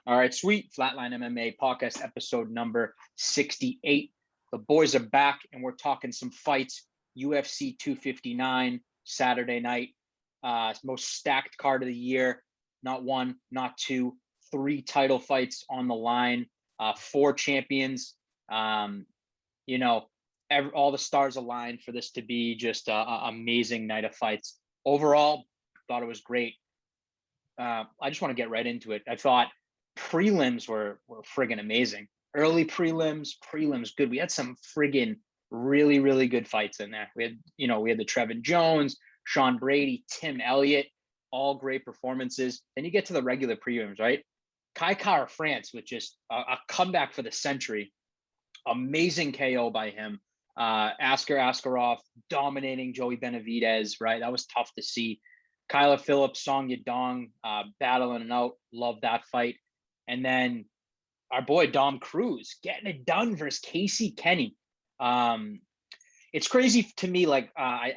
All right, sweet. Flatline MMA podcast episode number 68. The boys are back and we're talking some fights. UFC 259 Saturday night. Most stacked card of the year. Not one, not two, three title fights on the line. Four champions. All the stars aligned for this to be just an amazing night of fights. Overall, thought it was great. I just want to get right into it. I thought prelims were friggin' amazing. Early prelims good. We had some friggin' really, really good fights in there. We had the Trevin Jones, Sean Brady, Tim Elliott, all great performances. Then you get to the regular prelims, right? Kai Kara France with just a comeback for the century. Amazing KO by him. Askar Askarov dominating Joey Benavidez, right? That was tough to see. Kyla Phillips, Song Yadong battling it out. Love that fight. And then our boy Dom Cruz getting it done versus Casey Kenny. It's crazy to me. I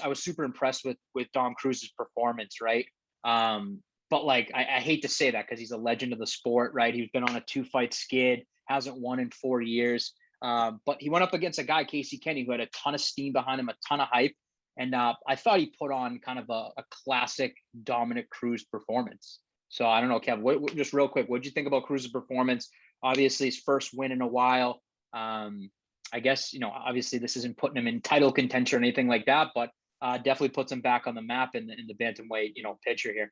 was super impressed with Dom Cruz's performance, right? But I hate to say that because he's a legend of the sport, right? He's been on a 2-fight skid, hasn't won in 4 years. But he went up against a guy, Casey Kenny, who had a ton of steam behind him, a ton of hype. And I thought he put on kind of a classic Dominic Cruz performance. So I don't know, Kev, just real quick, what did you think about Cruz's performance? Obviously, his first win in a while. I guess, obviously this isn't putting him in title contention or anything like that, but definitely puts him back on the map in the bantamweight, picture here.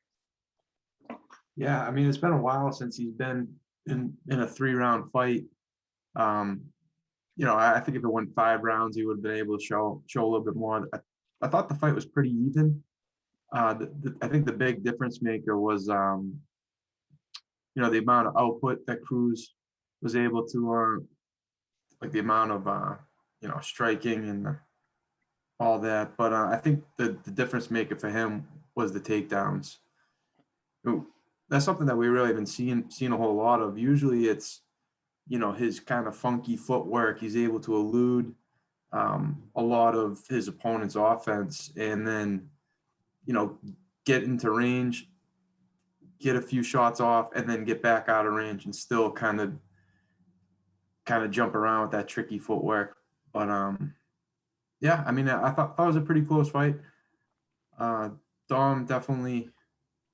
Yeah, I mean, it's been a while since he's been in a 3-round fight. I think if it went 5 rounds, he would have been able to show a little bit more. I thought the fight was pretty even. I think the big difference maker was, the amount of output that Cruz was able to, the amount of, striking and all that. But I think the difference maker for him was the takedowns. That's something that we really haven't seen a whole lot of. Usually it's, his kind of funky footwork. He's able to elude a lot of his opponent's offense and then, get into range, get a few shots off, and then get back out of range and still kind of jump around with that tricky footwork. But yeah, I mean, I thought it was a pretty close fight. Dom definitely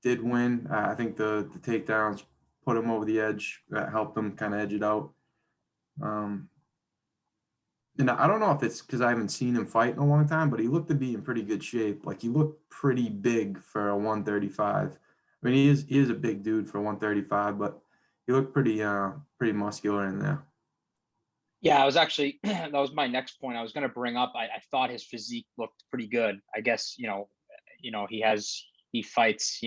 did win. I think the takedowns put him over the edge. That helped him kind of edge it out. And I don't know if it's because I haven't seen him fight in a long time, but he looked to be in pretty good shape. He looked pretty big for a 135. I mean, he is a big dude for 135, but he looked pretty muscular in there. Yeah, I was actually that was my next point. I was going to bring up. I thought his physique looked pretty good. I guess he fights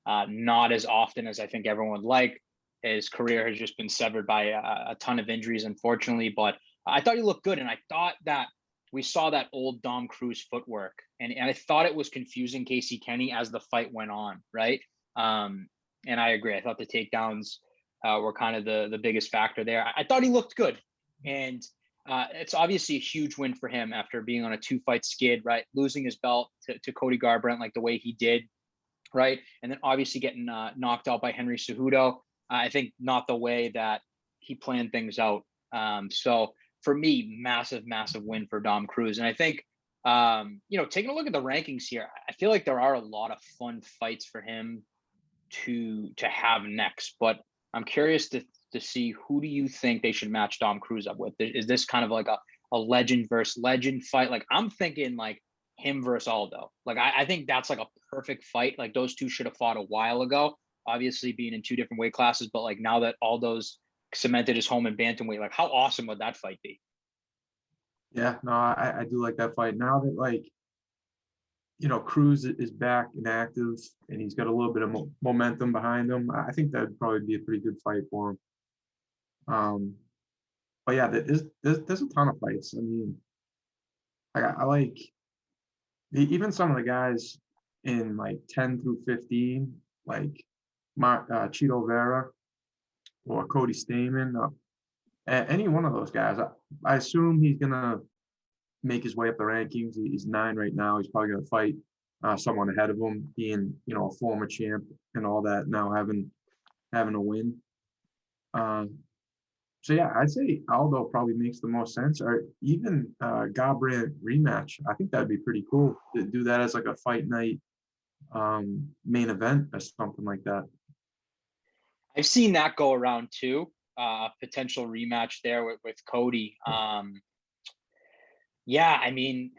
not as often as I think everyone would like. His career has just been severed by a ton of injuries, unfortunately. But I thought he looked good, and I thought that we saw that old Dom Cruz footwork, and I thought it was confusing Casey Kenny as the fight went on, right? And I agree. I thought the takedowns were kind of the biggest factor there. I thought he looked good, and it's obviously a huge win for him after being on a 2-fight skid, right? Losing his belt to Cody Garbrandt like the way he did, right? And then obviously getting knocked out by Henry Cejudo. I think not the way that he planned things out. So for me, massive win for Dom Cruz. And I think, taking a look at the rankings here, I feel like there are a lot of fun fights for him to have next. But I'm curious to see, who do you think they should match Dom Cruz up with? Is this kind of like a legend versus legend fight? I'm thinking him versus Aldo. I think that's a perfect fight. Those two should have fought a while ago, obviously being in 2 different weight classes. But now that Aldo's cemented his home in bantamweight, how awesome would that fight be? Yeah, no, I do like that fight. Now that Cruz is back and active and he's got a little bit of momentum behind him, I think that'd probably be a pretty good fight for him. But yeah, there's a ton of fights. I mean, I like even some of the guys in 10 through 15, Chito Vera or Cody Stamen. Any one of those guys, I assume he's gonna make his way up the rankings. He's 9 right now. He's probably gonna fight someone ahead of him, being a former champ and all that. Now having having a win. So yeah, I'd say Aldo probably makes the most sense, or even Garbrandt rematch. I think that'd be pretty cool to do that as like a fight night main event or something like that. I've seen that go around too. Potential rematch there with Cody. Yeah, I mean,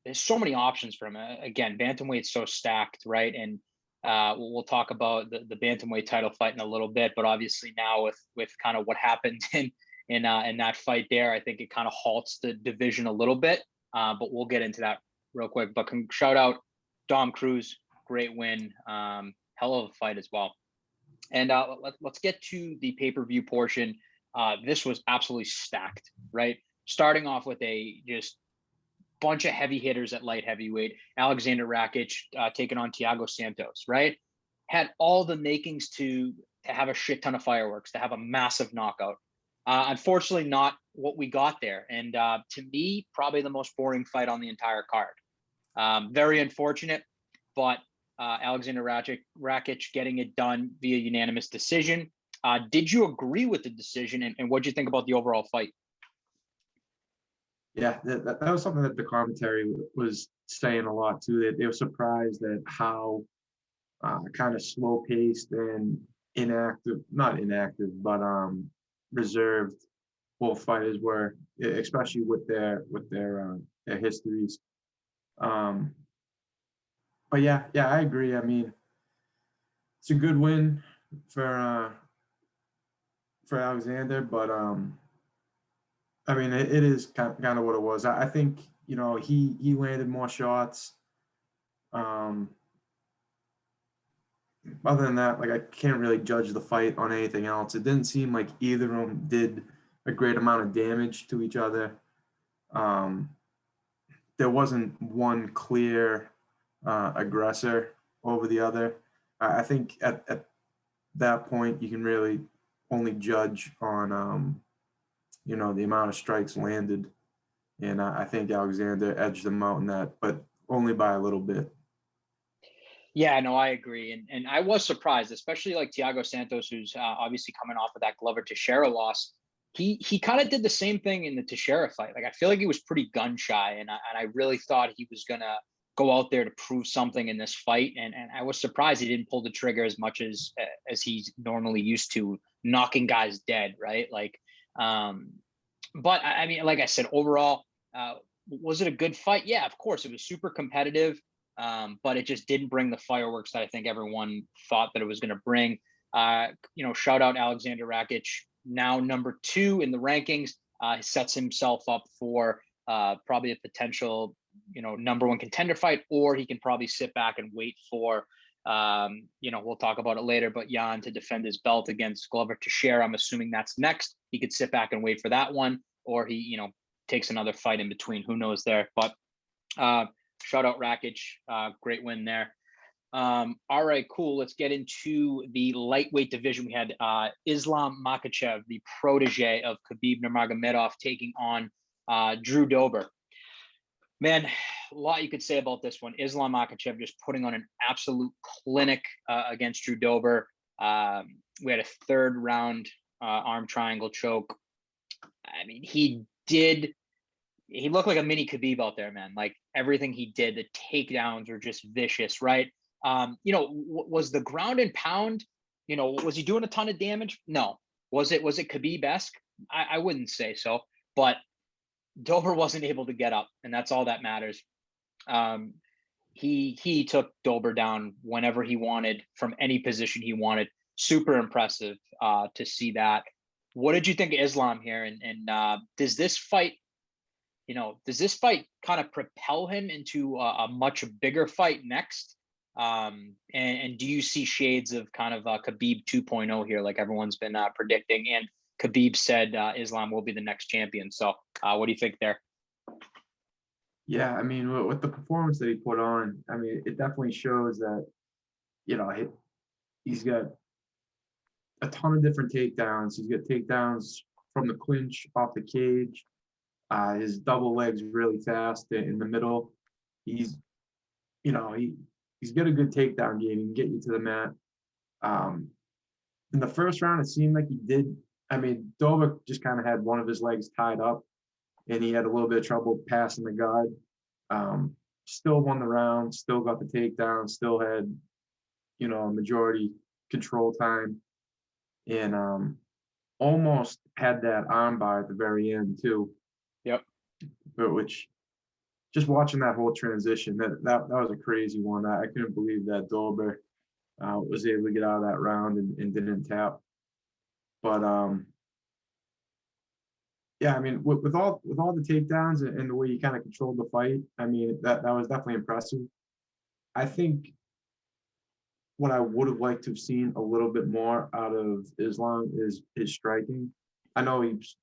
there's so many options for him. Again, bantamweight's so stacked, right? And we'll talk about the bantamweight title fight in a little bit, but obviously now with kind of what happened in that fight there, I think it kind of halts the division a little bit. But we'll get into that real quick. But shout out Dom Cruz, great win, hell of a fight as well. And let's get to the pay-per-view portion. This was absolutely stacked, right? Starting off with a just bunch of heavy hitters at light heavyweight. Alexander Rakic taking on Thiago Santos, right? Had all the makings to have a shit ton of fireworks, to have a massive knockout. Unfortunately, not what we got there. And to me, probably the most boring fight on the entire card. Very unfortunate, but Alexander Rakic getting it done via unanimous decision. Did you agree with the decision, and what did you think about the overall fight? Yeah, that was something that the commentary was saying a lot too. They were surprised at how kind of slow paced and not inactive, but reserved both fighters were, especially with their histories. But yeah, I agree. I mean, it's a good win for Alexander, but I mean, it is kind of what it was. I think, he landed more shots. Other than that, like, I can't really judge the fight on anything else. It didn't seem like either of them did a great amount of damage to each other. There wasn't one clear aggressor over the other. I think at that point you can really only judge on the amount of strikes landed, and I think Alexander edged them out in that, but only by a little bit. Yeah, no, I agree, and I was surprised, especially like Thiago Santos, who's obviously coming off of that Glover Teixeira loss. He kind of did the same thing in the Teixeira fight. Like, I feel like he was pretty gun shy, and I really thought he was gonna go out there to prove something in this fight, and I was surprised he didn't pull the trigger as much as he's normally used to, knocking guys dead, right? Like, but I mean, like I said, overall, was it a good fight? Yeah, of course, it was super competitive. But it just didn't bring the fireworks that I think everyone thought that it was going to bring. Shout out Alexander Rakic, now number 2 in the rankings. Sets himself up for probably a potential, number 1 contender fight, or he can probably sit back and wait for, we'll talk about it later, but Jan to defend his belt against Glover Teixeira. I'm assuming that's next. He could sit back and wait for that one, or he, takes another fight in between. Who knows there? But shout out Rakic, great win there. All right, cool. Let's get into the lightweight division. We had Islam Makhachev, the protege of Khabib Nurmagomedov, taking on Drew Dober. Man, a lot you could say about this one. Islam Makhachev just putting on an absolute clinic against Drew Dober. We had a 3rd round arm triangle choke. I mean, he looked like a mini Khabib out there, man. Like, everything he did, the takedowns were just vicious, right? Was the ground and pound, was he doing a ton of damage? No. Was it Khabib-esque? I wouldn't say so, but Dober wasn't able to get up, and that's all that matters. He took Dober down whenever he wanted, from any position he wanted. Super impressive to see that. What did you think of Islam here? And does this fight kind of propel him into a much bigger fight next? And do you see shades of kind of Khabib 2.0 here, like everyone's been predicting? And Khabib said Islam will be the next champion. So what do you think there? Yeah, I mean, with the performance that he put on, I mean, it definitely shows that, he's got a ton of different takedowns. He's got takedowns from the clinch, off the cage. His double legs really fast in the middle. He's got a good takedown game. He can get you to the mat. in the first round, it seemed like he did. I mean, Dover just kind of had one of his legs tied up, and he had a little bit of trouble passing the guard. Still won the round, still got the takedown, still had, majority control time, and almost had that armbar at the very end too. Yep. But which, just watching that whole transition, that was a crazy one. I couldn't believe that Dober was able to get out of that round and didn't tap. But yeah, I mean, with all the takedowns and the way he kind of controlled the fight, I mean, that was definitely impressive. I think what I would have liked to have seen a little bit more out of Islam is his striking. I know his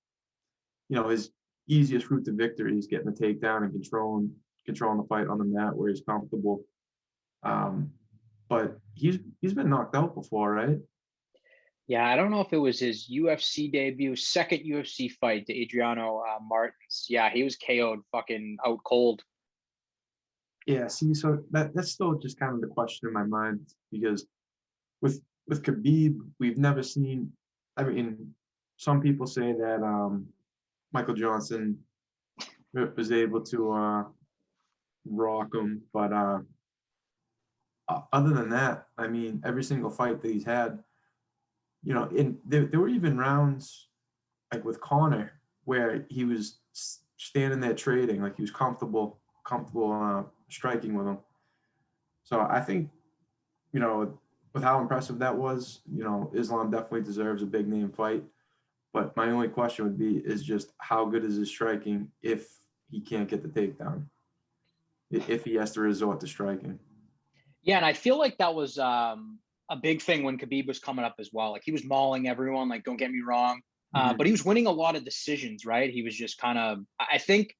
easiest route to victory is getting the takedown and controlling the fight on the mat where he's comfortable. But he's been knocked out before, right? Yeah, I don't know if it was his UFC debut, second UFC fight to Adriano Martins. Yeah, he was KO'd fucking out cold. Yeah, see, so that's still just kind of the question in my mind, because with Khabib, we've never seen. I mean, some people say that Michael Johnson was able to rock him, but other than that, I mean, every single fight that he's had, there were even rounds like with Connor where he was standing there trading, like he was comfortable striking with him. So I think, with how impressive that was, Islam definitely deserves a big name fight. But my only question would be is just how good is his striking if he can't get the takedown, if he has to resort to striking. Yeah, and I feel like that was a big thing when Khabib was coming up as well. Like he was mauling everyone, like don't get me wrong. But he was winning a lot of decisions, right? He was just kind of, I think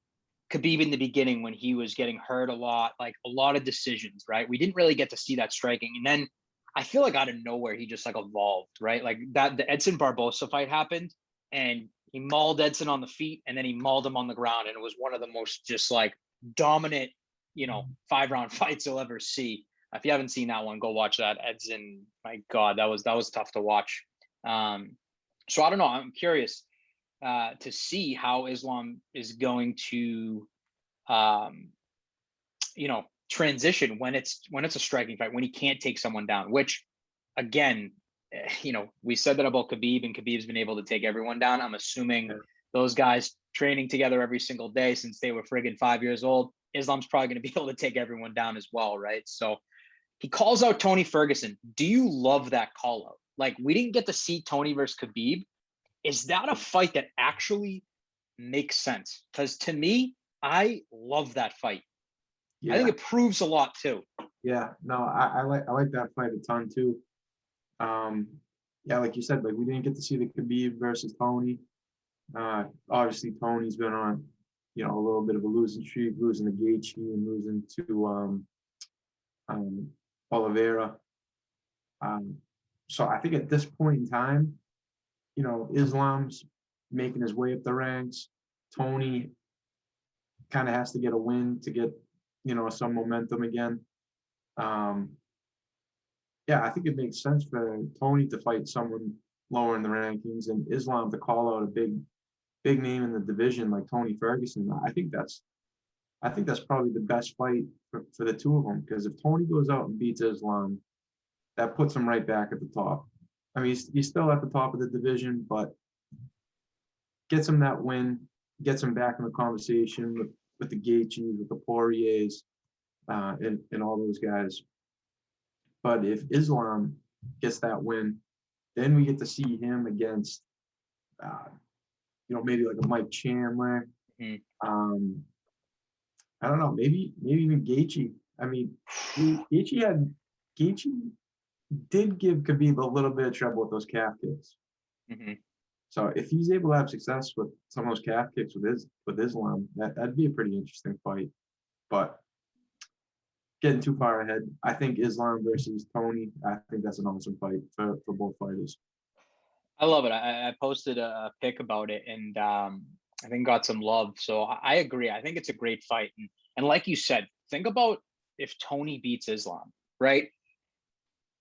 Khabib in the beginning when he was getting hurt a lot, like a lot of decisions, right? We didn't really get to see that striking. And then I feel like out of nowhere, he just like evolved, right? Like the Edson Barbosa fight happened and he mauled Edson on the feet and then he mauled him on the ground. And it was one of the most just like dominant, 5-round fights you'll ever see. If you haven't seen that one, go watch that. Edson, my God, that was tough to watch. So I don't know. I'm curious to see how Islam is going to, transition when it's a striking fight, when he can't take someone down. Which, again, we said that about Khabib, and Khabib's been able to take everyone down. I'm assuming those guys training together every single day since they were friggin' 5 years old. Islam's probably going to be able to take everyone down as well, right? So he calls out Tony Ferguson. Do you love that call out? Like, we didn't get to see Tony versus Khabib. Is that a fight that actually makes sense? Because to me, I love that fight. Yeah. I think it proves a lot too. Yeah, no, I like that fight a ton too. Yeah, like you said, like we didn't get to see the Khabib versus Tony. Obviously Tony's been on, a little bit of a losing streak, losing to Gaethje and losing to Oliveira. So I think at this point in time, Islam's making his way up the ranks. Tony kind of has to get a win to get, some momentum again. Yeah, I think it makes sense for Tony to fight someone lower in the rankings and Islam to call out a big name in the division like Tony Ferguson. I think that's probably the best fight for the two of them, because if Tony goes out and beats Islam, that puts him right back at the top. I mean, he's still at the top of the division, but gets him that win, gets him back in the conversation with the Gaethjes, with the Poiriers, and all those guys. But if Islam gets that win, then we get to see him against, maybe like a Mike Chandler. Mm-hmm. I don't know, maybe even Gaethje. I mean, Gaethje did give Khabib a little bit of trouble with those calf kicks. Mm-hmm. So if he's able to have success with some of those calf kicks with Islam, that'd be a pretty interesting fight. But getting too far ahead, I think Islam versus Tony, I think that's an awesome fight for both fighters. I love it. I posted a pic about it and I think got some love. So I agree. I think it's a great fight. And like you said, think about if Tony beats Islam, right?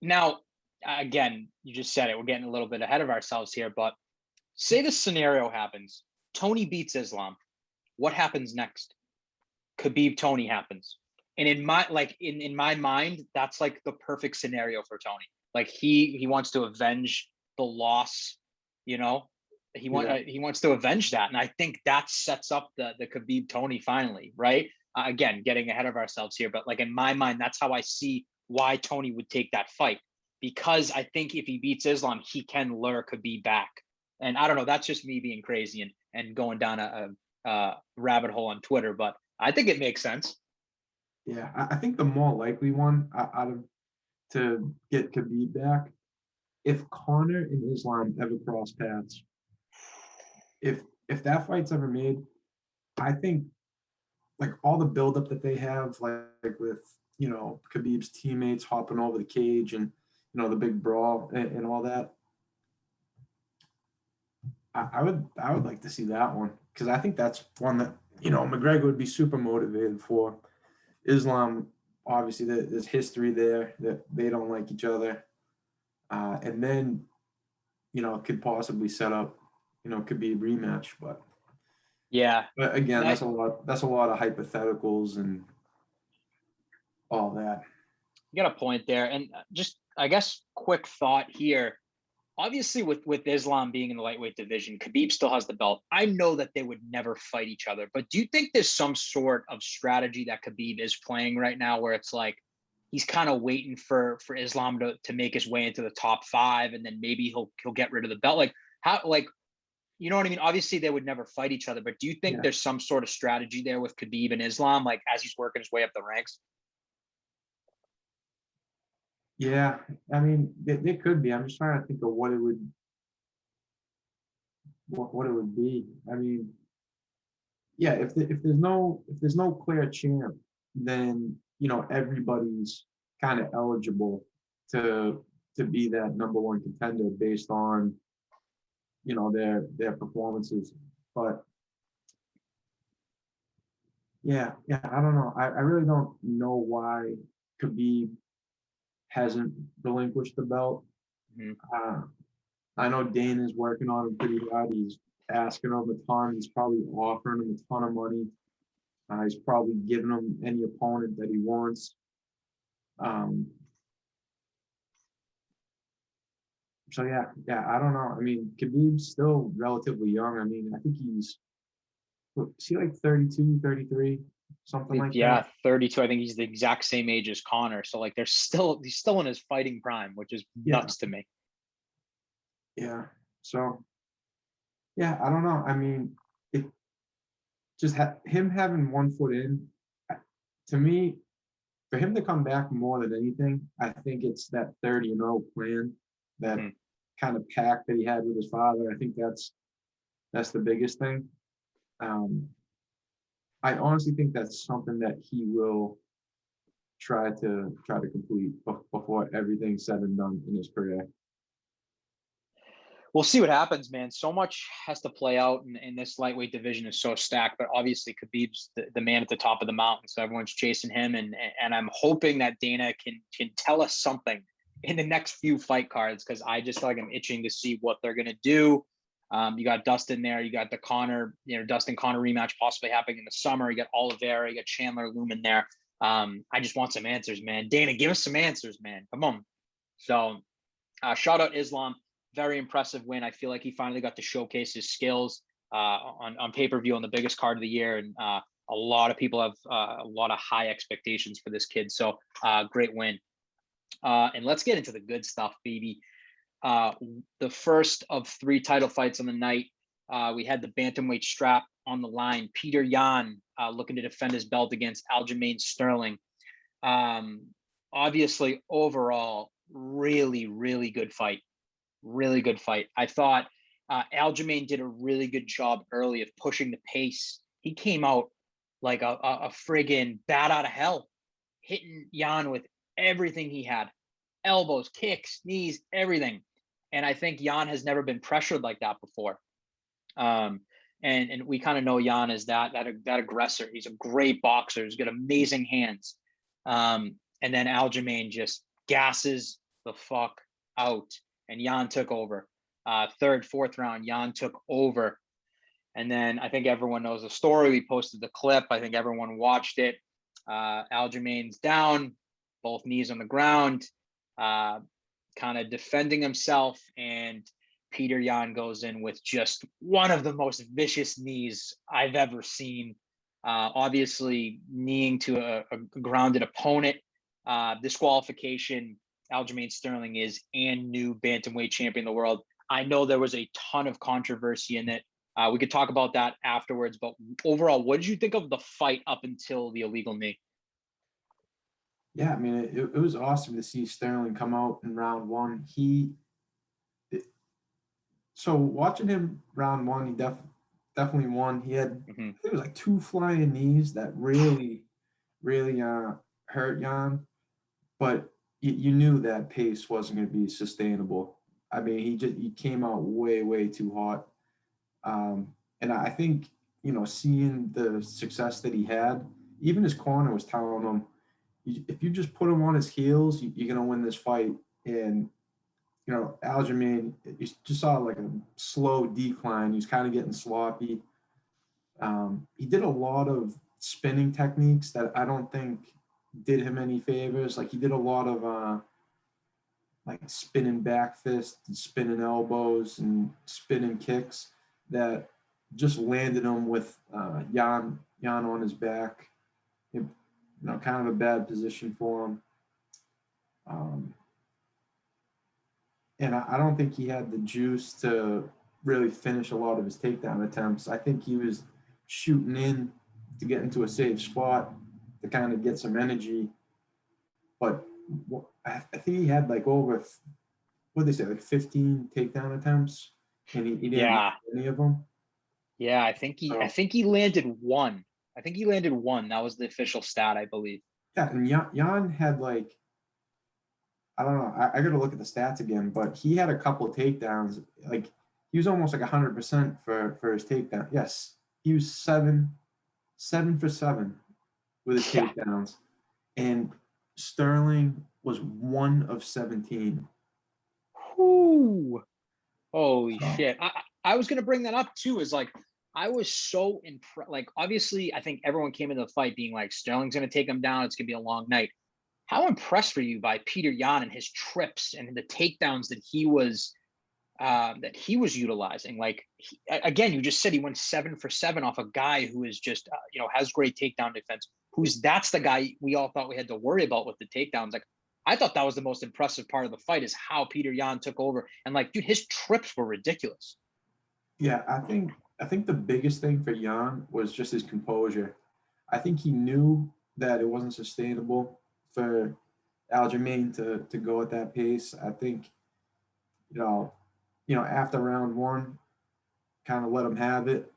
Now, again, you just said it. We're getting a little bit ahead of ourselves here, but say this scenario happens. Tony beats Islam. What happens next? Khabib Tony happens. And in my mind, that's like the perfect scenario for Tony. Like he wants to avenge the loss, you know. He wants to avenge that. And I think that sets up the Khabib Tony finally, right? Again, getting ahead of ourselves here, but like in my mind, that's how I see why Tony would take that fight. Because I think if he beats Islam, he can lure Khabib back. And I don't know, that's just me being crazy and going down a rabbit hole on Twitter, but I think it makes sense. Yeah, I think the more likely one out of to get Khabib back, if Conor and Islam ever cross paths, if that fight's ever made, I think like all the buildup that they have, like with Khabib's teammates hopping over the cage and the big brawl and all that, I would like to see that one, because I think that's one that McGregor would be super motivated for. Islam, obviously, there's history there that they don't like each other, and then could possibly set up could be a rematch, but again, that's a lot of hypotheticals and all that. You got a point there, and just I guess quick thought here. Obviously, with Islam being in the lightweight division, Khabib still has the belt. I know that they would never fight each other, but do you think there's some sort of strategy that Khabib is playing right now where it's like he's kind of waiting for Islam to make his way into the top 5, and then maybe he'll get rid of the belt? Like how, like, you know what I mean? Obviously, they would never fight each other, but do you think there's some sort of strategy there with Khabib and Islam, like as he's working his way up the ranks? Yeah, I mean, they could be. I'm just trying to think of what it would be. I mean, yeah, if there's no clear champ, then everybody's kind of eligible to be that number 1 contender based on their performances. But yeah, I don't know. I really don't know why Khabib hasn't relinquished the belt. Mm-hmm. I know Dana's working on him pretty hard. He's asking him a ton. He's probably offering him a ton of money. He's probably giving him any opponent that he wants. So yeah, I don't know. I mean, Khabib's still relatively young. I mean, I think is he like 32, 33, something like that? Yeah, 32. I think he's the exact same age as Conor. So like he's still in his fighting prime, which is nuts to me. Yeah. So yeah, I don't know. I mean, it just him having one foot in, to me, for him to come back more than anything, I think it's that 30-0 plan, that kind of pact that he had with his father. I think that's the biggest thing. I honestly think that's something that he will try to complete before everything's said and done in his career. We'll see what happens, man. So much has to play out, and this lightweight division is so stacked. But obviously, Khabib's the man at the top of the mountain, so everyone's chasing him. And I'm hoping that Dana can tell us something in the next few fight cards, because I just feel like I'm itching to see what they're gonna do. You got Dustin there. You got the Conor, Dustin Conor rematch possibly happening in the summer. You got Oliveira. You got Chandler looming there. I just want some answers, man. Dana, give us some answers, man. Come on. So, shout out Islam. Very impressive win. I feel like he finally got to showcase his skills on pay-per-view on the biggest card of the year, and a lot of people have a lot of high expectations for this kid. So great win. And let's get into the good stuff, baby. The first of 3 title fights on the night. We had the bantamweight strap on the line. Petr Yan looking to defend his belt against Aljamain Sterling. Obviously, overall, really, really good fight. Really good fight. I thought Aljamain did a really good job early of pushing the pace. He came out like a friggin' bat out of hell, hitting Yan with everything he had. Elbows, kicks, knees, everything. And I think Yan has never been pressured like that before. And we kind of know Yan as that aggressor. He's a great boxer. He's got amazing hands. And then Aljamain just gasses the fuck out, and Jan took over. Third, fourth round, Jan took over. And then I think everyone knows the story. We posted the clip. I think everyone watched it. Aljamain's down, both knees on the ground, kind of defending himself. And Petr Yan goes in with just one of the most vicious knees I've ever seen. Obviously, kneeing to a grounded opponent. Disqualification. Aljamain Sterling is and new bantamweight champion of the world. I know there was a ton of controversy in it. We could talk about that afterwards, but overall, what did you think of the fight up until the illegal knee? Yeah, I mean, it was awesome to see Sterling come out in round one. So watching him round one, he definitely won. He had, I think it was like 2 flying knees that really hurt Jan, but you knew that pace wasn't going to be sustainable. I mean, he came out way too hot. And I think, seeing the success that he had, even his corner was telling him, if you just put him on his heels, you're going to win this fight. And, Aljamain, you just saw like a slow decline. He was kind of getting sloppy. He did a lot of spinning techniques that I don't think did him any favors. Like he did a lot of like spinning back fists, and spinning elbows, and spinning kicks that just landed him with Jan on his back. Kind of a bad position for him. And I don't think he had the juice to really finish a lot of his takedown attempts. I think he was shooting in to get into a safe spot to kind of get some energy. But I think he had like over, what did they say, like 15 takedown attempts, and he didn't make any of them. Yeah, I think he landed one. I think he landed one. That was the official stat, I believe. Yeah, and Jan had like, I don't know. I got to look at the stats again, but he had a couple of takedowns. Like he was almost like 100% for his takedown. Yes, he was 7 for 7 with his takedowns, and Sterling was 1 of 17. Ooh. Holy shit! I was gonna bring that up too. Is like I was so impressed. Like obviously, I think everyone came into the fight being like Sterling's gonna take him down. It's gonna be a long night. How impressed were you by Petr Yan and his trips and the takedowns that he was utilizing? Like again, you just said he went 7 for 7 off a guy who is just has great takedown defense. That's the guy we all thought we had to worry about with the takedowns. Like I thought that was the most impressive part of the fight is how Petr Yan took over, and like, dude, his trips were ridiculous. Yeah, I think the biggest thing for Jan was just his composure. I think he knew that it wasn't sustainable for Aljamain to go at that pace. I think, after round one, kind of let him have it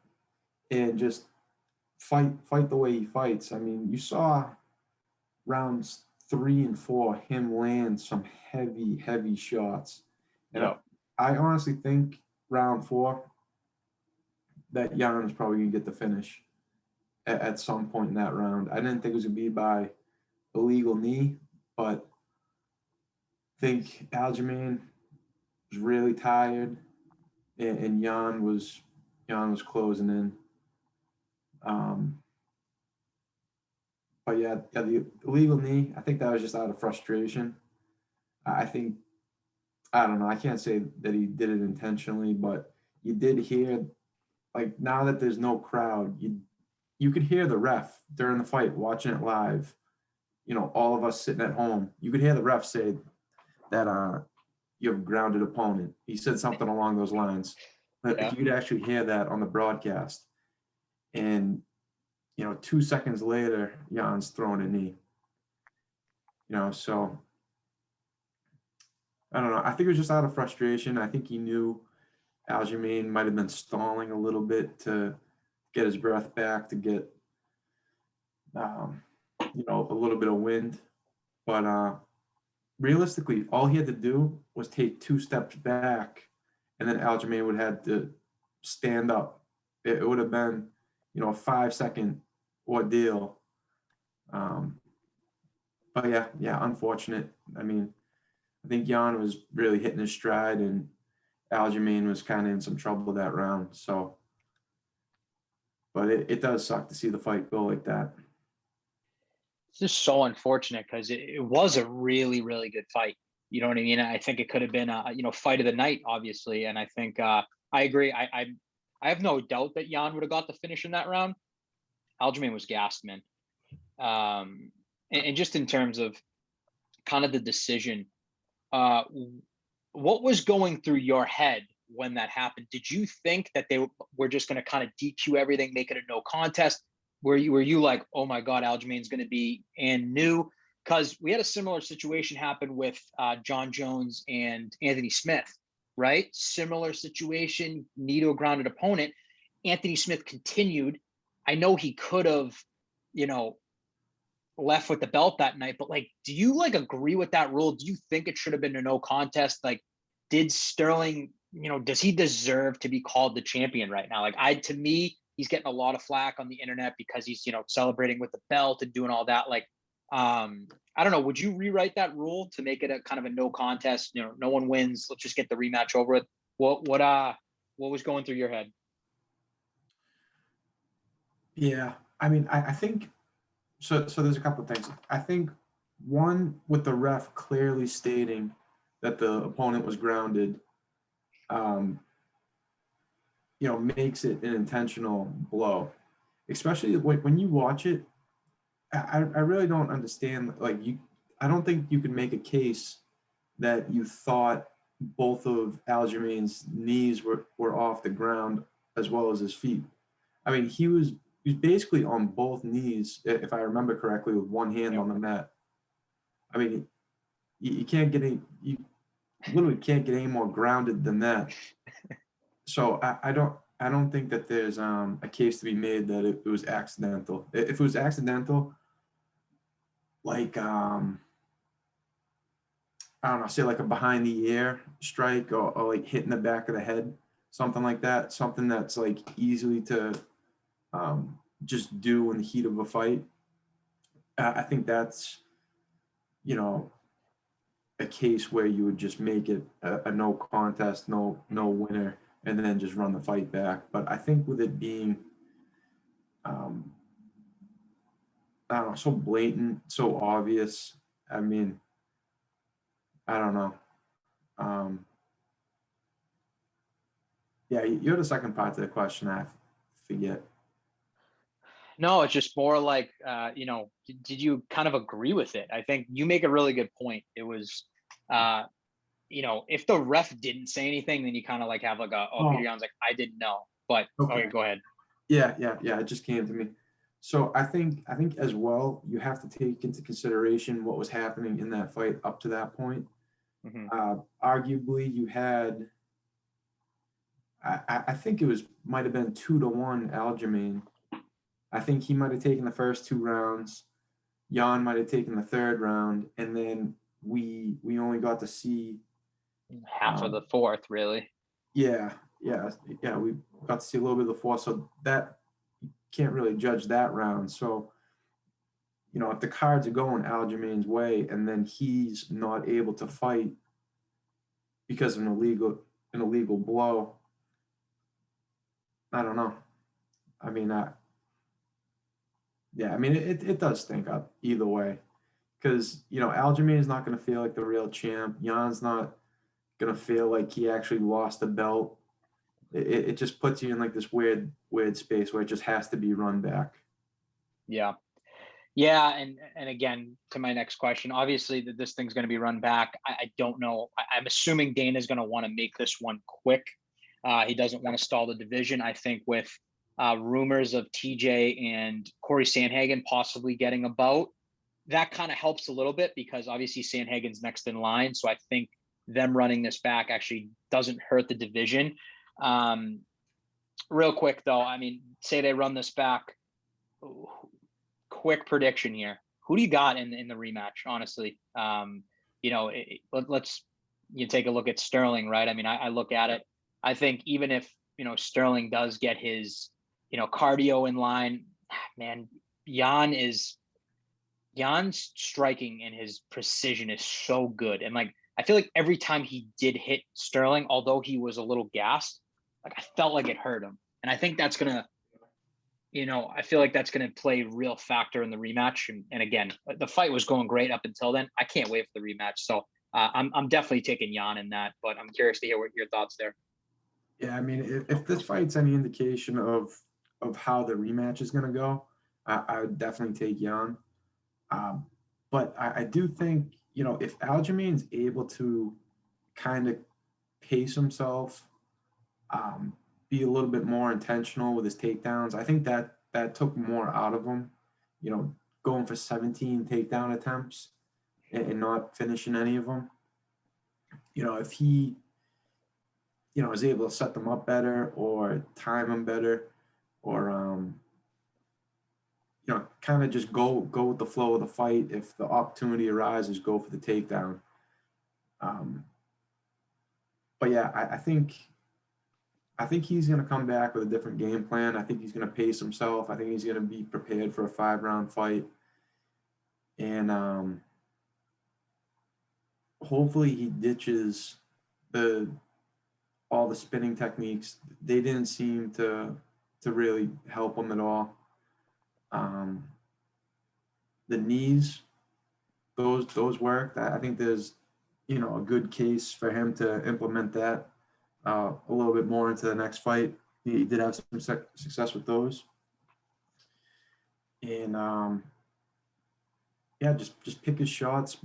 and just fight the way he fights. I mean, you saw rounds 3 and 4 him land some heavy shots. And I honestly think round 4 that Jan is probably gonna get the finish at some point in that round. I didn't think it was gonna be by illegal knee, but I think Aljamain was really tired, and Jan was closing in. But yeah, the illegal knee, I think that was just out of frustration. I think, I don't know, I can't say that he did it intentionally, but you did hear, like now that there's no crowd, you could hear the ref during the fight, watching it live. All of us sitting at home, you could hear the ref say that you have a grounded opponent. He said something along those lines. But you could actually hear that on the broadcast. And 2 seconds later, Jan's throwing a knee. So I don't know. I think it was just out of frustration. I think he knew Aljamain might have been stalling a little bit to get his breath back, to get a little bit of wind. But realistically, all he had to do was take 2 steps back, and then Aljamain would have to stand up. It would have been, a 5-second ordeal. But yeah, unfortunate. I mean, I think Jan was really hitting his stride, and Aljamain was kind of in some trouble that round. So, but it does suck to see the fight go like that. It's just so unfortunate because it was a really, really good fight. You know what I mean? I think it could have been a fight of the night, obviously. And I think I agree. I have no doubt that Jan would have got the finish in that round. Aljamain was gassed, man. And just in terms of kind of the decision, what was going through your head when that happened? Did you think that they were just going to kind of DQ everything, make it a no contest? Were you like, oh my God, Aljamain's going to be and new? Because we had a similar situation happen with John Jones and Anthony Smith, right? Similar situation, knee to a grounded opponent. Anthony Smith continued. I know he could have, left with the belt that night, but like, do you like agree with that rule? Do you think it should have been a no contest? Like, did Sterling, does he deserve to be called the champion right now? Like, to me, he's getting a lot of flack on the internet because he's, celebrating with the belt and doing all that. Like, I don't know. Would you rewrite that rule to make it a kind of a no contest? No one wins. Let's just get the rematch over with. What was going through your head? Yeah, I mean, I think so. So there's a couple of things. I think one, with the ref clearly stating that the opponent was grounded, makes it an intentional blow. Especially when you watch it, I really don't understand. I don't think you can make a case that you thought both of Aljamain's knees were off the ground as well as his feet. I mean, he was basically on both knees, if I remember correctly, with one hand on the mat. I mean, you can't get you literally can't get any more grounded than that. So I don't think that there's a case to be made that it was accidental. If it was accidental, like I don't know, say like a behind the ear strike or like hitting the back of the head, something like that, something that's like easily to just do in the heat of a fight. I think that's, a case where you would just make it a no contest, no winner, and then just run the fight back. But I think with it being, I don't know, so blatant, so obvious. I mean, I don't know. Yeah, you're the second part to the question. I forget. No, it's just more like, did you kind of agree with it? I think you make a really good point. It was, if the ref didn't say anything, then you kind of like have like Peter Yan's like, I didn't know, but okay, go ahead. Yeah. It just came to me. So I think as well, you have to take into consideration what was happening in that fight up to that point. Mm-hmm. Arguably, you had, I think it might have been 2-1 Aljamain. I think he might have taken the first 2 rounds. Jan might have taken the 3rd round, and then we only got to see half of the 4th, really. Yeah. We got to see a little bit of the 4th, so that you can't really judge that round. So, if the cards are going Aljamain's way, and then he's not able to fight because of an illegal blow, I don't know. I mean, it does stink up either way, because Aljamain is not going to feel like the real champ. Jan's not going to feel like he actually lost the belt. It just puts you in like this weird space where it just has to be run back. Yeah, and again, to my next question, obviously this thing's going to be run back. I don't know. I'm assuming Dana's going to want to make this one quick. He doesn't want to stall the division. I think with rumors of TJ and Corey Sandhagen possibly getting a bout, that kind of helps a little bit because obviously Sandhagen's next in line. So I think them running this back actually doesn't hurt the division. Real quick though, I mean, say they run this back. Quick prediction here. Who do you got in the rematch? Honestly, let's take a look at Sterling, right? I mean, I look at it. I think even if Sterling does get his cardio in line, man, Jan's striking and his precision is so good, and like I feel like every time he did hit Sterling, although he was a little gassed, like I felt like it hurt him. And I think that's gonna, I feel like that's gonna play real factor in the rematch. And again, the fight was going great up until then. I can't wait for the rematch. So I'm definitely taking Jan in that, but I'm curious to hear what your thoughts there. Yeah, I mean, if this fight's any indication of how the rematch is going to go, I would definitely take Jan. But I do think, if Aljamain's able to kind of pace himself, be a little bit more intentional with his takedowns, I think that took more out of him, going for 17 takedown attempts and not finishing any of them. If he is able to set them up better or time them better, or kind of just go with the flow of the fight. If the opportunity arises, go for the takedown. But yeah, I think he's going to come back with a different game plan. I think he's going to pace himself. I think he's going to be prepared for a 5-round fight, and hopefully he ditches all the spinning techniques. They didn't seem to really help him at all. The knees, those worked. I think there's a good case for him to implement that a little bit more into the next fight. He did have some success with those, and yeah, just pick his shots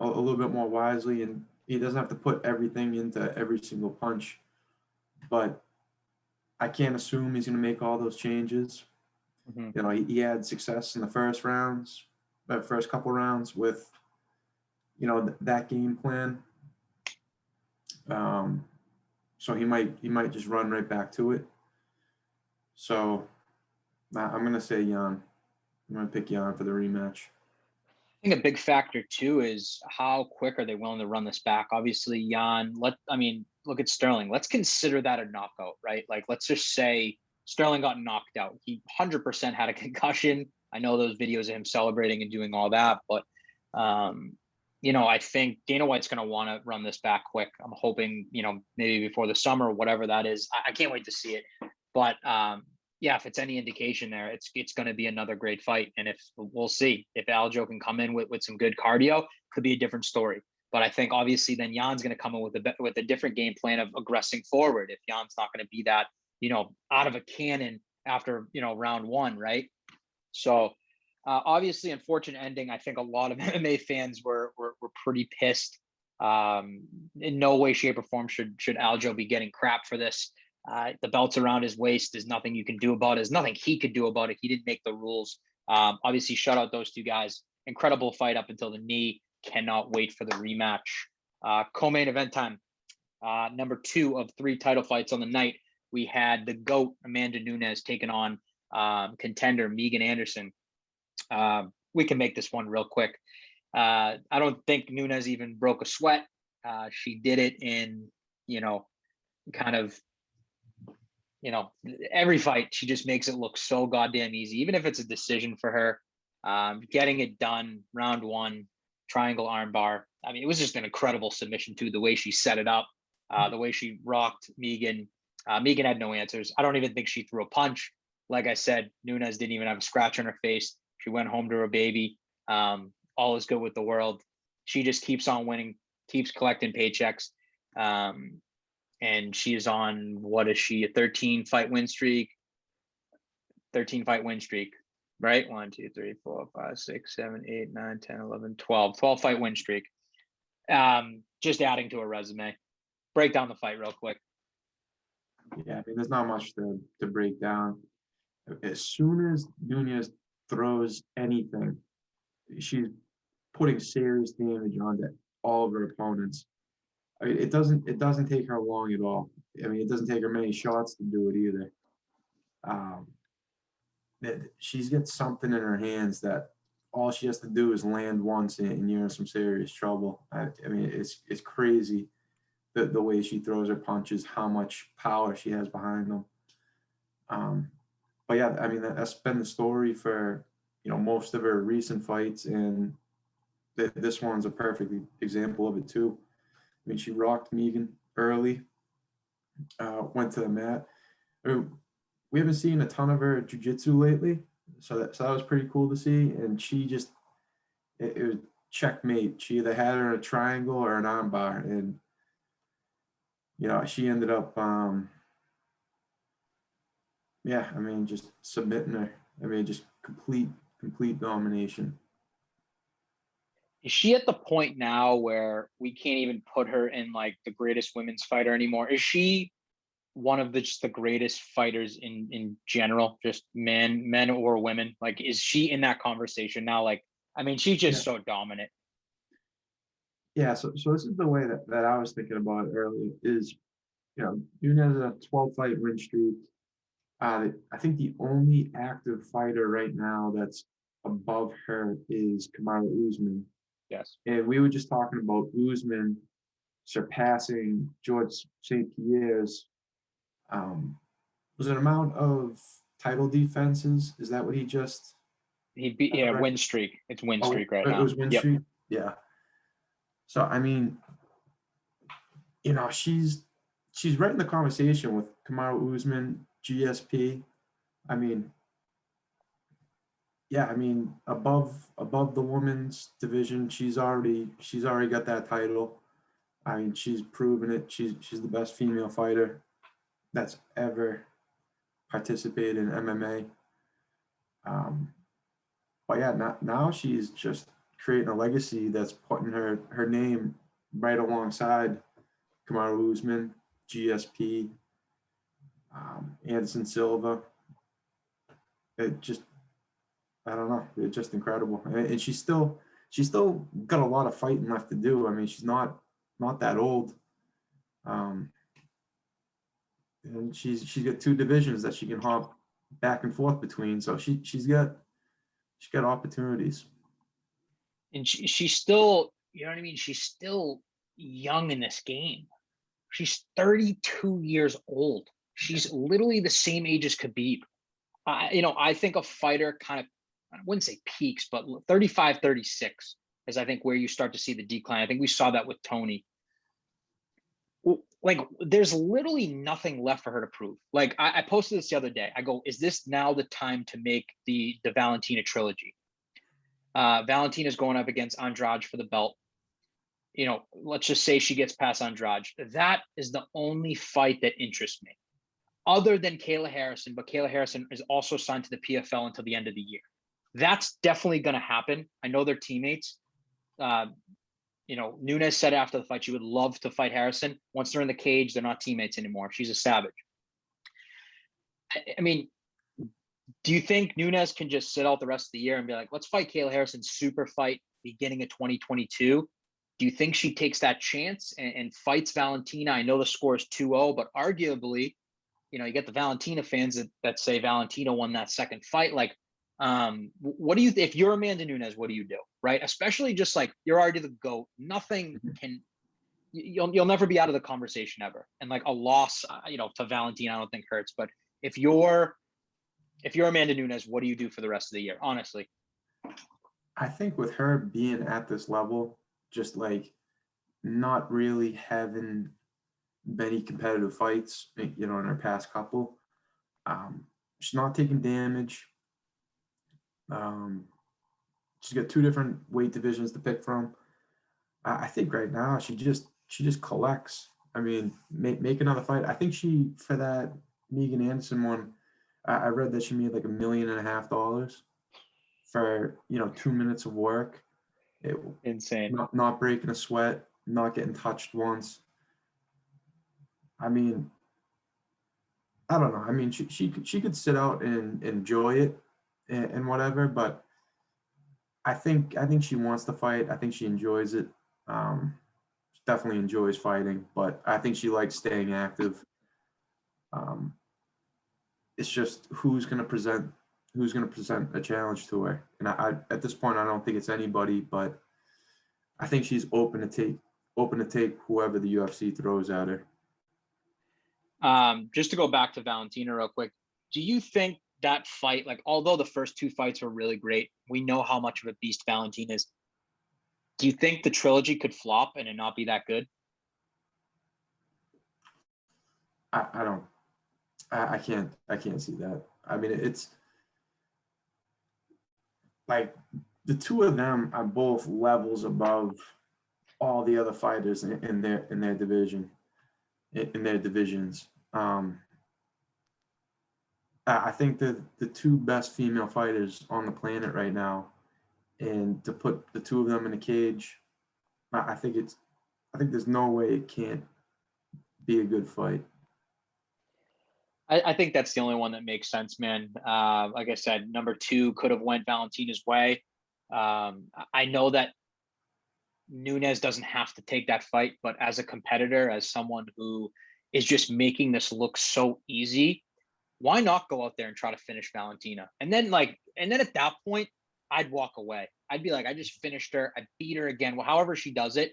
a little bit more wisely, and he doesn't have to put everything into every single punch. But I can't assume he's going to make all those changes. Mm-hmm. He had success in the first couple rounds with, that game plan. So he might just run right back to it. So I'm going to say Jan. I'm going to pick Jan for the rematch. I think a big factor too is how quick are they willing to run this back? Obviously, Jan, look at Sterling. Let's consider that a knockout, right? Like, let's just say Sterling got knocked out. He 100% had a concussion. I know those videos of him celebrating and doing all that, but I think Dana White's going to want to run this back quick. I'm hoping, maybe before the summer or whatever that is. I can't wait to see it. But yeah, if it's any indication there, it's going to be another great fight. And if we'll see if Aljo can come in with some good cardio, could be a different story. But I think obviously then Jan's going to come in with a different game plan of aggressing forward. If Jan's not going to be that, out of a cannon after, round one, right? So obviously unfortunate ending. I think a lot of MMA fans were pretty pissed. In no way, shape, or form should Aljo be getting crap for this. The belt's around his waist. There's nothing you can do about it. There's nothing he could do about it. He didn't make the rules. Obviously, shout out those two guys. Incredible fight up until the knee. Cannot wait for the rematch. Co-main event time. Number 2 of 3 title fights on the night. We had the GOAT, Amanda Nunes, taking on Contender, Megan Anderson. We can make this one real quick. I don't think Nunes even broke a sweat. She did it in, kind of, every fight, she just makes it look so goddamn easy, even if it's a decision for her. Getting it done, round 1, triangle armbar. I mean, it was just an incredible submission too, the way she set it up, the way she rocked Megan. Megan had no answers. I don't even think she threw a punch. Like I said, Nunes didn't even have a scratch on her face. She went home to her baby. All is good with the world. She just keeps on winning, keeps collecting paychecks. And she is on, what is she, a 13 fight win streak, right? 1, 2, 3, 4, 5, 6, 7, 8, 9, 10, 11, 12 fight win streak. Just adding to her resume. Break down the fight real quick. Yeah, I mean, there's not much to break down. As soon as Nunes throws anything, she's putting serious damage onto all of her opponents. I mean, it doesn't take her long at all. I mean, it doesn't take her many shots to do it either. She's got something in her hands that all she has to do is land once and you're in some serious trouble. I mean, it's crazy the way she throws her punches, how much power she has behind them. But yeah, I mean, that's been the story for, most of her recent fights, and this one's a perfect example of it too. mean, she rocked Megan early, went to the mat. I mean, we haven't seen a ton of her jiu-jitsu lately, so that was pretty cool to see. And she just, it was checkmate. She either had her in a triangle or an armbar, and she ended up, yeah, I mean, just submitting her. I mean, just complete domination. Is she at the point now where we can't even put her in like the greatest women's fighter anymore? Is she one of just the greatest fighters in general, just men or women? Like, is she in that conversation now? Like, I mean, she's just so dominant. Yeah, so this is the way that I was thinking about it earlier is, Nunes has a 12-fight win streak. I think the only active fighter right now that's above her is Kamaru Usman. Yes. And we were just talking about Usman surpassing George St. Pierre's, was it amount of title defenses? Is that what he just? He'd be win streak. It's win streak right now. It was win streak. Yeah. So I mean, she's right in the conversation with Kamaru Usman, GSP. I mean, yeah, I mean above the women's division, she's already got that title. I mean, she's proven it. She's the best female fighter that's ever participated in MMA. But yeah, now she's just creating a legacy that's putting her name right alongside Kamaru Usman, GSP, Anderson Silva. It just, I don't know, it's just incredible. And she's still got a lot of fighting left to do. I mean, she's not that old. And she's got 2 divisions that she can hop back and forth between. So she's got opportunities. And she's still, you know what I mean? She's still young in this game. She's 32 years old. She's literally the same age as Khabib. I think a fighter kind of, I wouldn't say peaks, but 35, 36 is, I think, where you start to see the decline. I think we saw that with Tony. Like, there's literally nothing left for her to prove. Like, I posted this the other day. I go, is this now the time to make the Valentina trilogy? Valentina's going up against Andrade for the belt. Let's just say she gets past Andrade. That is the only fight that interests me, other than Kayla Harrison. But Kayla Harrison is also signed to the PFL until the end of the year. That's definitely going to happen. I know they're teammates. Nunes said after the fight she would love to fight Harrison. Once they're in the cage, they're not teammates anymore. She's a savage. I mean, do you think Nunes can just sit out the rest of the year and be like, let's fight Kayla Harrison super fight beginning of 2022? Do you think she takes that chance and fights Valentina? I know the score is 2-0, but arguably, you get the Valentina fans that say Valentina won that second fight. Like, what do you, if you're Amanda Nunes, what do you do? Right? Especially just like, you're already the GOAT. Nothing can, you'll never be out of the conversation ever. And like a loss, to Valentina, I don't think hurts. But if you're Amanda Nunes, what do you do for the rest of the year? Honestly. I think with her being at this level, just like not really having many competitive fights, in her past couple, she's not taking damage. She's got 2 different weight divisions to pick from. I think right now she just collects. I mean, make another fight. I think for that Megan Anderson one, I read that she made like $1.5 million for 2 minutes of work. Insane. Not breaking a sweat, not getting touched once. I mean, I don't know. I mean, she could sit out and enjoy it and whatever, but I think she wants to fight. I think she enjoys it. She definitely enjoys fighting, but I think she likes staying active. It's just who's going to present a challenge to her. And I at this point, I don't think it's anybody, but I think she's open to take whoever the UFC throws at her. Just to go back to Valentina real quick, do you think that fight, like, although the first 2 fights were really great, we know how much of a beast Valentina is. Do you think the trilogy could flop and it not be that good? I don't. I can't see that. I mean, it's like the two of them are both levels above all the other fighters in their division, in their divisions. I think that the two best female fighters on the planet right now, and to put the two of them in a cage, I think there's no way it can't be a good fight. I think that's the only one that makes sense, man. Like I said, number two could have went Valentina's way. I know that Nunes doesn't have to take that fight, but as a competitor, as someone who is just making this look so easy, why not go out there and try to finish Valentina? And then at that point, I'd walk away. I'd be like, I just finished her. I beat her again. Well, however she does it.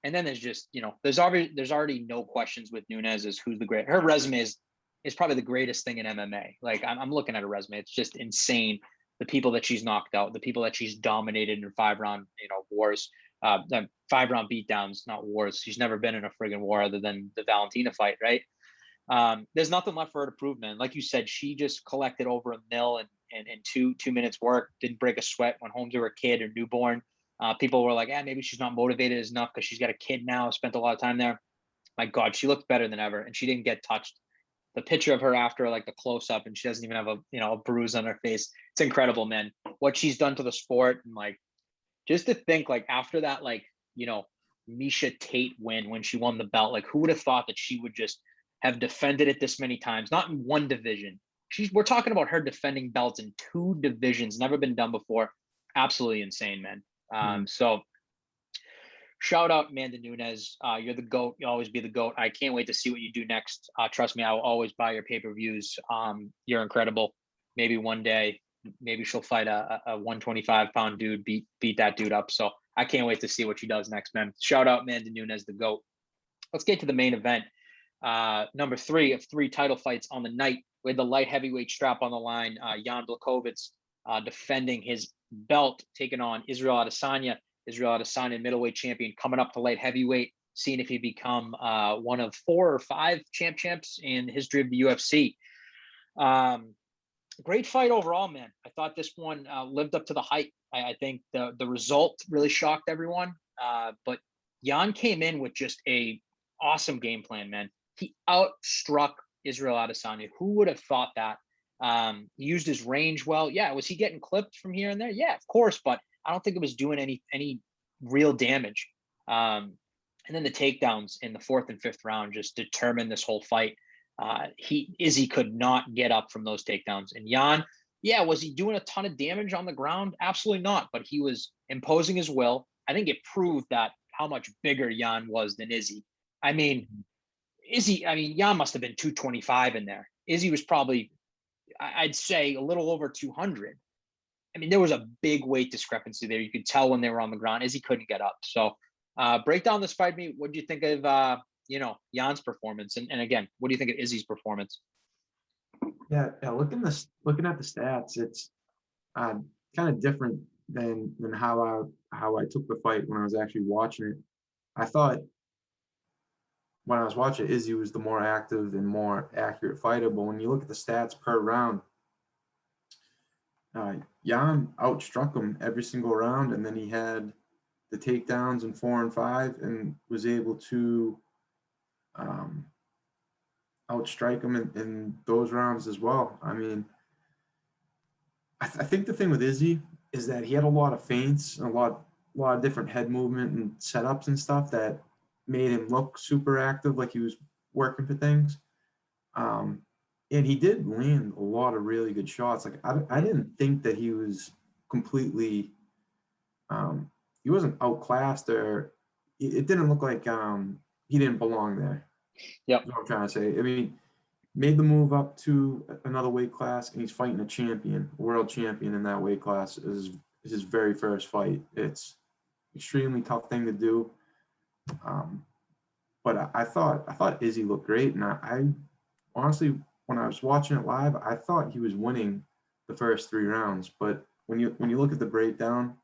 And then there's just, there's already no questions with Nunes as who's the great. Her resume is probably the greatest thing in MMA. Like I'm looking at her resume. It's just insane. The people that she's knocked out, the people that she's dominated in 5-round, wars, 5-round beatdowns, not wars. She's never been in a friggin' war other than the Valentina fight, right? There's nothing left for her to prove, man. Like you said, she just collected over $1 million in 2 minutes work, didn't break a sweat, went home to her kid or newborn. People were like, maybe she's not motivated enough because she's got a kid now, spent a lot of time there. My God, she looked better than ever, and she didn't get touched. The picture of her after like the close up, and she doesn't even have a bruise on her face. It's incredible, man. What she's done to the sport, and like just to think like after that, Misha Tate win when she won the belt, like who would have thought that she would just have defended it this many times, not in one division. We're talking about her defending belts in 2 divisions, never been done before. Absolutely insane, man. So shout out Amanda Nunes. You're the GOAT. You'll always be the GOAT. I can't wait to see what you do next. Trust me, I will always buy your pay-per-views. You're incredible. Maybe one day, maybe she'll fight a 125-pound dude, beat that dude up. So I can't wait to see what she does next, man. Shout out Amanda Nunes, the GOAT. Let's get to the main event. Number 3 of 3 title fights on the night with the light heavyweight strap on the line. Jan Blachowicz defending his belt, taking on Israel Adesanya. Israel Adesanya, middleweight champion, coming up to light heavyweight, seeing if he become one of 4 or 5 champs in the history of the UFC. Great fight overall, man. I thought this one lived up to the hype. I think the result really shocked everyone. But Jan came in with just a awesome game plan, man. He outstruck Israel Adesanya. Who would have thought that? He used his range well. Yeah, was he getting clipped from here and there? Yeah, of course, but I don't think it was doing any real damage. And then the takedowns in the 4th and 5th round just determined this whole fight. Izzy could not get up from those takedowns. And Jan, was he doing a ton of damage on the ground? Absolutely not. But he was imposing his will. I think it proved that how much bigger Jan was than Izzy. I mean, Jan must have been 225 in there. Izzy was probably, I'd say, a little over 200. I mean, there was a big weight discrepancy there. You could tell when they were on the ground. Izzy couldn't get up. So break down this fight. What do you think of, Jan's performance? And again, what do you think of Izzy's performance? Yeah. Looking at the stats, it's kind of different than how I took the fight when I was actually watching it. I thought when I was watching, Izzy was the more active and more accurate fighter. But when you look at the stats per round, Jan outstruck him every single round, and then he had the takedowns in 4 and 5, and was able to outstrike him in those rounds as well. I mean, I think the thing with Izzy is that he had a lot of feints and a lot of different head movement and setups and stuff that made him look super active, like he was working for things. And he did land a lot of really good shots. Like I didn't think that he was completely, he wasn't outclassed, or it didn't look like he didn't belong there. Yep. That's what I'm trying to say. I mean, made the move up to another weight class, and he's fighting a world champion in that weight class. Is his very first fight. It's extremely tough thing to do. But I thought Izzy looked great, and I honestly, when I was watching it live, I thought he was winning the first 3 rounds. But when you look at the breakdown,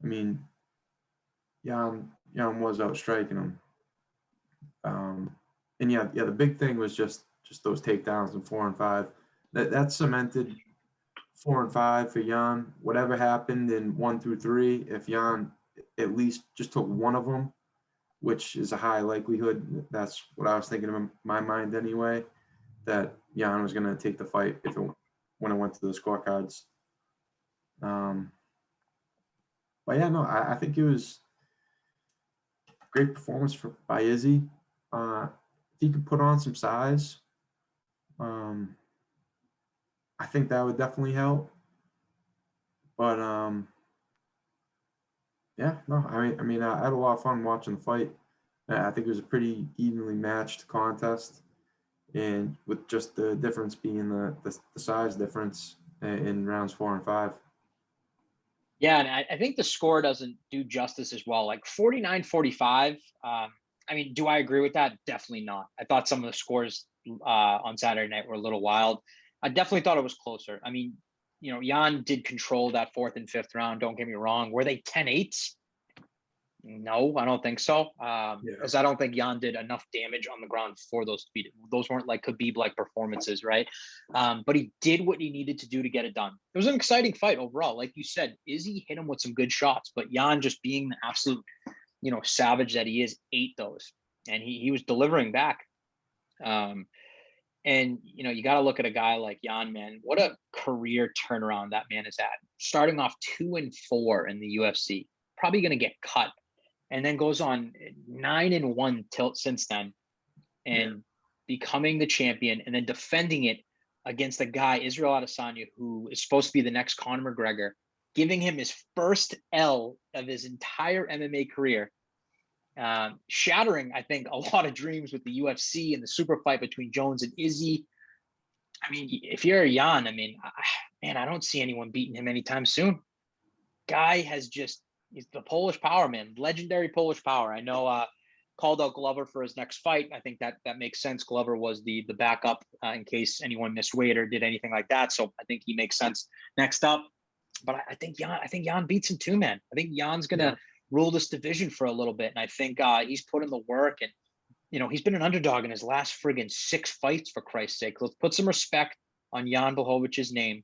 I mean, Jan was outstriking him. And yeah, the big thing was just those takedowns in 4 and 5. That cemented 4 and 5 for Jan. Whatever happened in 1 through 3, if Jan at least just took one of them, which is a high likelihood, that's what I was thinking in my mind anyway, that Jan was going to take the fight when it went to the scorecards. But yeah, no, I think it was a great performance by Izzy. If he could put on some size, I think that would definitely help. But yeah, no, I mean, I had a lot of fun watching the fight. I think it was a pretty evenly matched contest, and with just the difference being the size difference in rounds 4 and 5. Yeah, and I think the score doesn't do justice as well. Like 49-45. I mean, do I agree with that? Definitely not. I thought some of the scores on Saturday night were a little wild. I definitely thought it was closer. I mean, Jan did control that 4th and 5th round. Don't get me wrong. Were they 10-8s? No, I don't think so. Because I don't think Jan did enough damage on the ground for those to be. Those weren't like Khabib like performances, right? But he did what he needed to do to get it done. It was an exciting fight overall. Like you said, Izzy hit him with some good shots, but Jan, just being the absolute, savage that he is, ate those, and he was delivering back. And you got to look at a guy like Jan, man. What a career turnaround that man has had. Starting off 2 and 4 in the UFC, probably going to get cut, and then goes on 9 and 1 till since then, and becoming the champion, and then defending it against a guy, Israel Adesanya, who is supposed to be the next Conor McGregor, giving him his first L of his entire MMA career, shattering, I think, a lot of dreams with the UFC and the super fight between Jones and Izzy. I mean, if you're a Jan, I mean, I don't see anyone beating him anytime soon. Guy has just, he's the Polish power, man, legendary Polish power. I know called out Glover for his next fight. I think that makes sense. Glover was the backup in case anyone missed weight or did anything like that. So I think he makes sense next up. But I think Jan beats him too, man. I think Jan's gonna rule this division for a little bit, and I think he's put in the work, and he's been an underdog in his last friggin' 6 fights, for Christ's sake. Let's put some respect on Jan Blachowicz' name.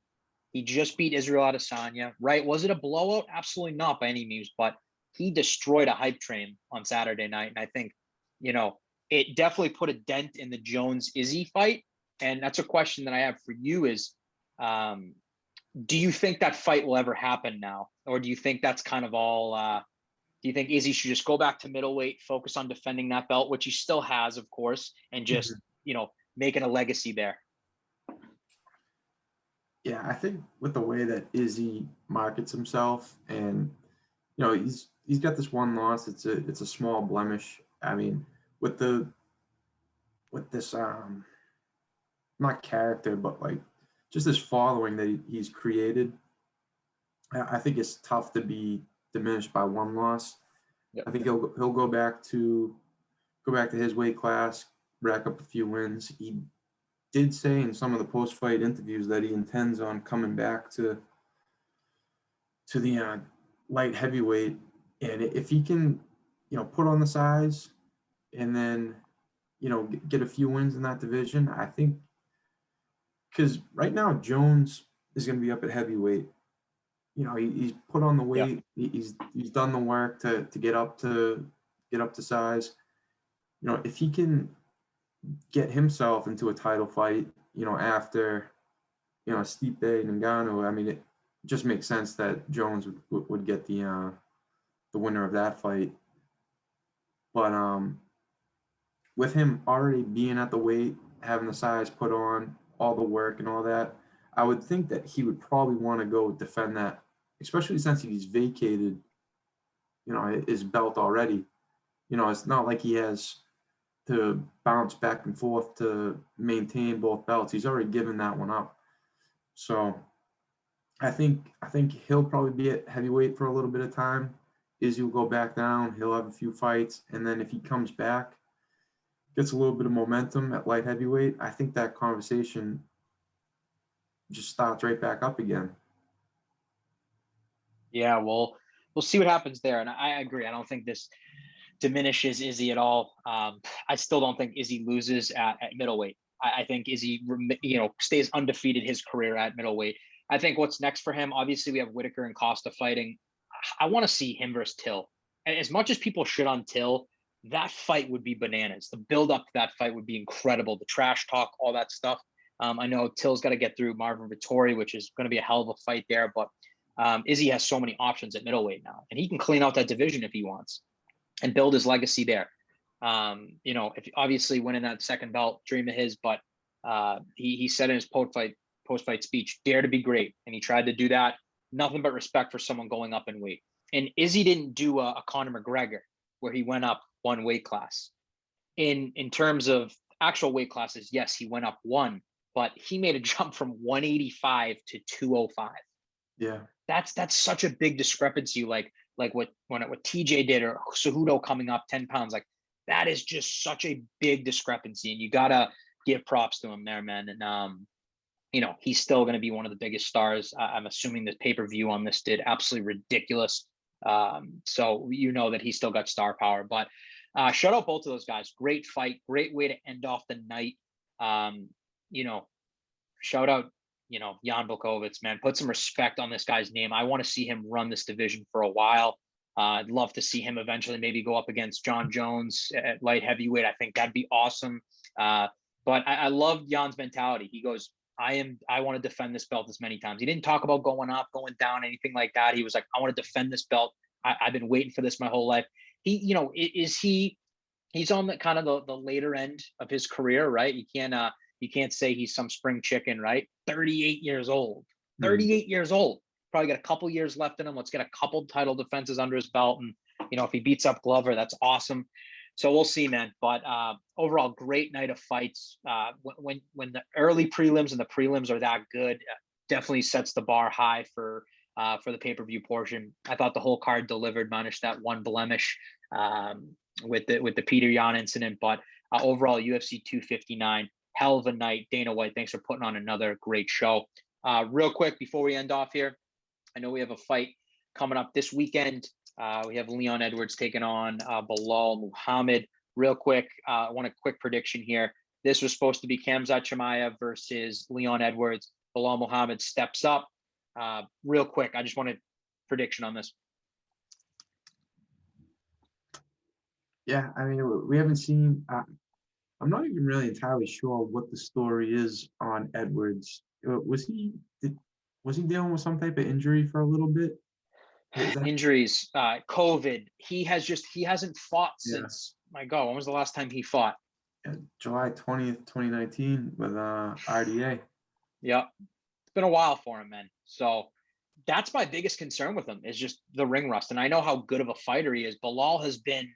He just beat Israel Adesanya, right? Was it a blowout? Absolutely not by any means, but he destroyed a hype train on Saturday night. And I think, it definitely put a dent in the Jones-Izzy fight. And that's a question that I have for you is, do you think that fight will ever happen now? Or do you think that's kind of all, do you think Izzy should just go back to middleweight, focus on defending that belt, which he still has, of course, and just, making a legacy there? Yeah, I think with the way that Izzy markets himself, and he's got this one loss. It's a small blemish. I mean, with this not character, but like just this following that he's created, I think it's tough to be diminished by one loss. Yep. I think he'll go back to his weight class, rack up a few wins. He did say in some of the post-fight interviews that he intends on coming back to the light heavyweight, and if he can, put on the size, and then, get a few wins in that division, I think, because right now Jones is going to be up at heavyweight. He's put on the weight. Yeah. He's done the work to get up to size. If he can get himself into a title fight, after, Stipe and Ngannou, I mean, it just makes sense that Jones would get the winner of that fight. But with him already being at the weight, having the size put on, all the work and all that, I would think that he would probably want to go defend that, especially since he's vacated, his belt already. It's not like he has to bounce back and forth to maintain both belts. He's already given that one up. So I think he'll probably be at heavyweight for a little bit of time. Izzy will go back down. He'll have a few fights. And then if he comes back, gets a little bit of momentum at light heavyweight, I think that conversation just starts right back up again. Yeah, well, we'll see what happens there. And I agree. I don't think this diminishes Izzy at all. I still don't think Izzy loses at middleweight. I think Izzy, stays undefeated his career at middleweight. I think what's next for him, obviously we have Whitaker and Costa fighting. I want to see him versus Till. And as much as people shit on Till, that fight would be bananas. The build up to that fight would be incredible. The trash talk, all that stuff. I know Till's got to get through Marvin Vettori, which is going to be a hell of a fight there. But Izzy has so many options at middleweight now, and he can clean out that division if he wants and build his legacy there. If obviously winning that second belt, dream of his, but he said in his post-fight speech, dare to be great. And he tried to do that. Nothing but respect for someone going up in weight. And Izzy didn't do a Conor McGregor where he went up one weight class. In terms of actual weight classes, yes, he went up one, but he made a jump from 185 to 205. Yeah. That's such a big discrepancy. Like what TJ did, or Cejudo coming up 10 pounds, like that is just such a big discrepancy. And you gotta give props to him there, man. And he's still going to be one of the biggest stars. I'm assuming the pay-per-view on this did absolutely ridiculous. So that he's still got star power. But shout out both of those guys. Great fight, great way to end off the night. Shout out, Jan Blachowicz, man. Put some respect on this guy's name. I want to see him run this division for a while. I'd love to see him eventually maybe go up against John Jones at light heavyweight. I think that'd be awesome. But I love Jan's mentality. He goes, I want to defend this belt as many times. He didn't talk about going up, going down, anything like that. He was like, I want to defend this belt. I've been waiting for this my whole life. He's on the kind of the later end of his career, right? You can't say he's some spring chicken, right? 38 years old, 38 years old. Probably got a couple years left in him. Let's get a couple title defenses under his belt. And, if he beats up Glover, that's awesome. So we'll see, man. But overall, great night of fights. When the early prelims and the prelims are that good, definitely sets the bar high for the pay-per-view portion. I thought the whole card delivered, minus that one blemish with the Petr Yan incident. But overall, UFC 259, hell of a night. Dana White, thanks for putting on another great show. Real quick before we end off here, I know we have a fight coming up this weekend. We have Leon Edwards taking on Belal Muhammad. Real quick, I want a quick prediction here. This was supposed to be Kamza Chimaev versus Leon Edwards. Belal Muhammad steps up. Real quick, I just want a prediction on this. Yeah, I mean, we haven't seen. I'm not even really entirely sure what the story is on Edwards. Was he dealing with some type of injury for a little bit? Injuries, COVID. He hasn't fought since, my God, when was the last time he fought? July 20th, 2019 with RDA. Yeah, it's been a while for him, man. So that's my biggest concern with him, is just the ring rust. And I know how good of a fighter he is. Belal has been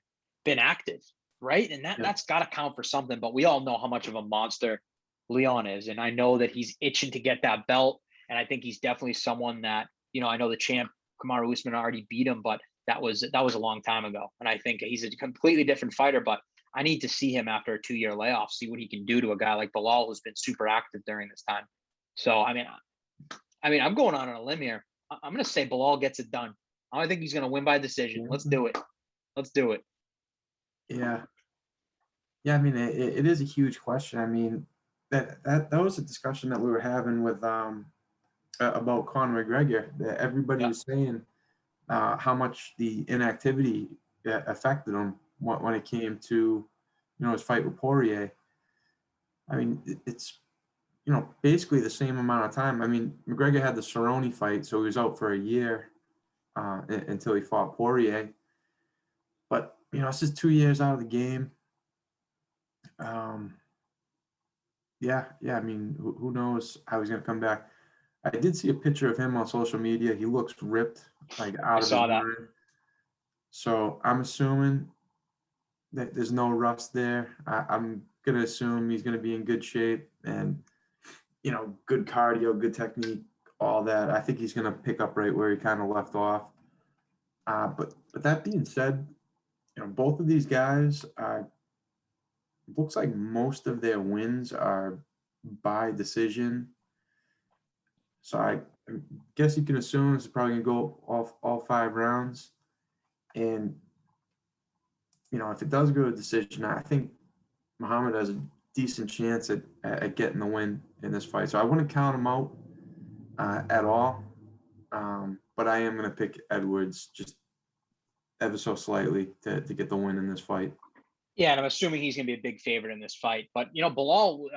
active, right? And that's got to count for something. But we all know how much of a monster Leon is, and I know that he's itching to get that belt. And I think he's definitely someone that, I know the champ Kamaru Usman already beat him, but that was a long time ago. And I think he's a completely different fighter, but I need to see him after a 2-year layoff, see what he can do to a guy like Belal, who's been super active during this time. So, I mean, I'm going on a limb here. I'm going to say Belal gets it done. I think he's going to win by decision. Let's do it. Yeah. Yeah, I mean, it is a huge question. I mean, that was a discussion that we were having with about Conor McGregor, that everybody was saying how much the inactivity affected him when it came to, his fight with Poirier. I mean, it's, basically the same amount of time. I mean, McGregor had the Cerrone fight, so he was out for a year until he fought Poirier. But, it's just 2 years out of the game. Yeah, I mean, who knows how he's going to come back. I did see a picture of him on social media. He looks ripped, like out of his mind. So I'm assuming that there's no rust there. I'm going to assume he's going to be in good shape and, good cardio, good technique, all that. I think he's going to pick up right where he kind of left off. But that being said, both of these guys, looks like most of their wins are by decision. So I guess you can assume it's probably going to go off all 5 rounds. And if it does go to decision, I think Muhammad has a decent chance at getting the win in this fight. So I wouldn't count him out at all. But I am going to pick Edwards just ever so slightly to get the win in this fight. Yeah, and I'm assuming he's going to be a big favorite in this fight. But, Bilal,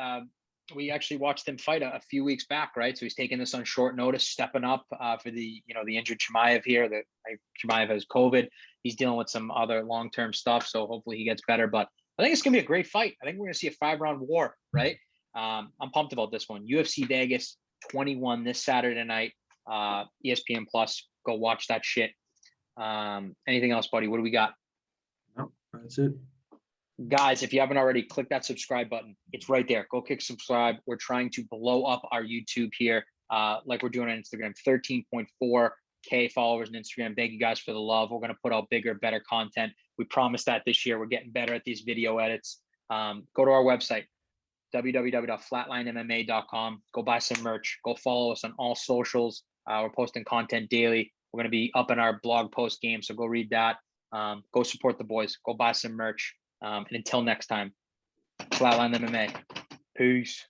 we actually watched him fight a few weeks back, right? So he's taking this on short notice, stepping up for the injured Chimaev here. Chimaev has COVID. He's dealing with some other long-term stuff, so hopefully he gets better. But I think it's going to be a great fight. I think we're going to see a 5-round war, right? I'm pumped about this one. UFC Vegas 21 this Saturday night. ESPN Plus. Go watch that shit. Anything else, buddy? What do we got? No, that's it. Guys, if you haven't already, click that subscribe button. It's right there. Go click subscribe. We're trying to blow up our YouTube here, like we're doing on Instagram. 13.4K followers on Instagram. Thank you guys for the love. We're going to put out bigger, better content. We promised that this year. We're getting better at these video edits. Go to our website, www.flatlinemma.com. Go buy some merch. Go follow us on all socials. We're posting content daily. We're going to be up in our blog post game, so go read that. Go support the boys. Go buy some merch. And until next time, Flatline MMA. Peace.